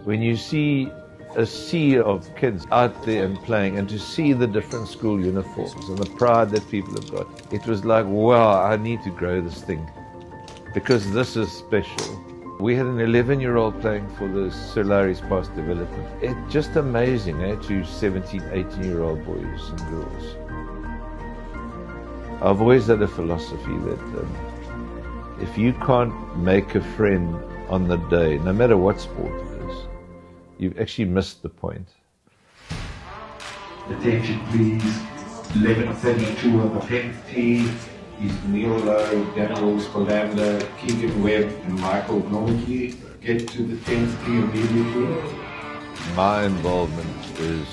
When you see a sea of kids out there and playing, and to see the different school uniforms and the pride that people have got, it was like, wow, I need to grow this thing because this is special. We had an 11-year-old playing for the Sir Larry's past development. It's just amazing, to 17, 18-year-old boys and girls. I've always had a philosophy that if you can't make a friend on the day, no matter what sport it is, you've actually missed the point. Attention please, 11:32 on the 10th tee is Neil Lowe, Daniel Spolander, Keegan Webb and Michael Normandy. Get to the 10th tee immediately. My involvement is,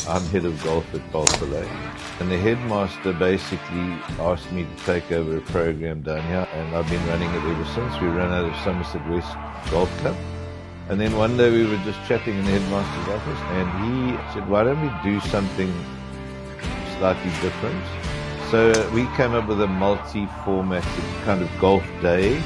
I'm head of golf at Parel Vallei, and the headmaster basically asked me to take over a program down here, and I've been running it ever since. We ran out of Somerset West Golf Club. And then one day we were just chatting in the headmaster's office, and he said, why don't we do something slightly different? So we came up with a multi-formatted kind of golf day.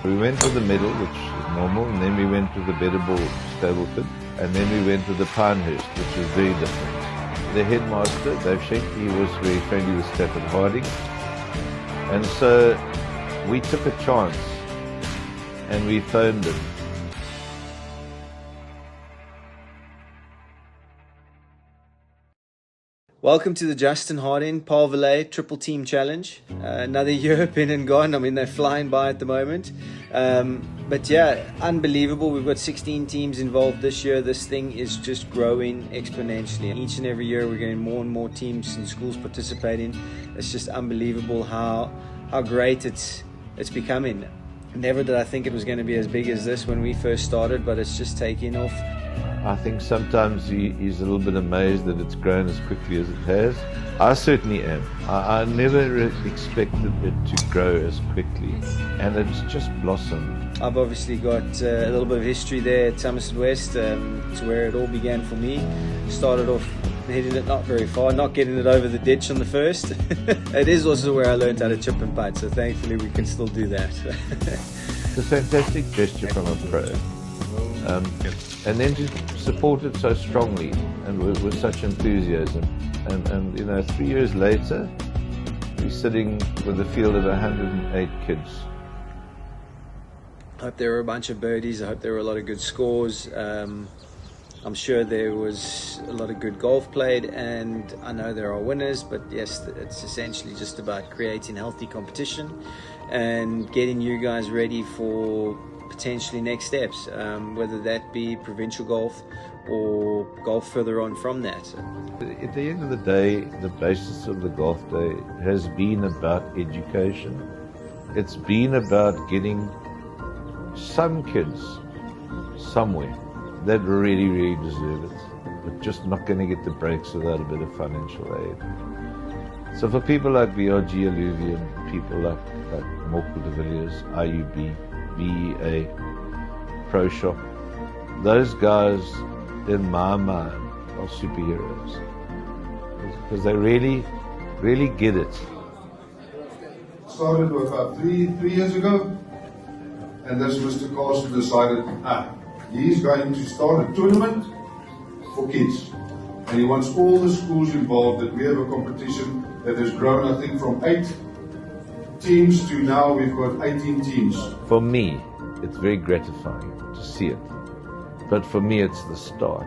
We went with the medal, which is normal, and then we went with the better ball Stableford, and then we went with the Pinehurst, which was very different. The headmaster, Dave Schenk, he was very friendly with Stafford Harding. And so we took a chance, and we phoned him. Welcome to the Justin Harding Parel Vallei Triple Team Challenge. Another year been and gone. I mean, they're flying by at the moment. But yeah, unbelievable. We've got 16 teams involved this year. This thing is just growing exponentially. Each and every year we're getting more and more teams and schools participating. It's just unbelievable how great it's becoming. Never did I think it was going to be as big as this when we first started, but it's just taking off. I think sometimes he's a little bit amazed that it's grown as quickly as it has. I certainly am. I never expected it to grow as quickly, and it's just blossomed. I've obviously got a little bit of history there at Somerset West. It's where it all began for me. Started off hitting it not very far, not getting it over the ditch on the first. It is also where I learned how to chip and putt, so thankfully we can still do that. It's a fantastic gesture from a pro. And then to support it so strongly and with such enthusiasm. And 3 years later, we're sitting with a field of 108 kids. I hope there were a bunch of birdies. I hope there were a lot of good scores. I'm sure there was a lot of good golf played, and I know there are winners, but yes, it's essentially just about creating healthy competition and getting you guys ready for potentially next steps, whether that be provincial golf or golf further on from that. At the end of the day, the basis of the golf day has been about education. It's been about getting some kids somewhere that really, really deserve it, but just not going to get the breaks without a bit of financial aid. So for people like VRG Alluvium, people like Morkel de Villiers, IUB, VEA, Pro Shop, those guys in my mind are superheroes because they really, really get it. Started about three years ago, and this Mr. Carson decided he's going to start a tournament for kids, and he wants all the schools involved. That we have a competition that has grown, I think, from 8 teams to now we've got 18 teams. For me, it's very gratifying to see it, but for me it's the start.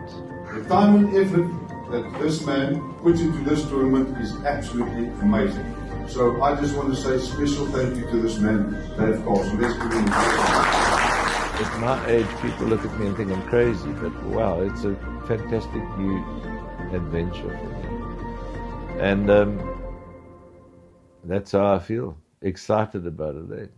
The time and effort that this man puts into this tournament is absolutely amazing. So I just want to say special thank you to this man, Dave Carson. Let's give him At my age, people look at me and think I'm crazy, but wow, it's a fantastic new adventure for me. And that's how I feel, excited about it.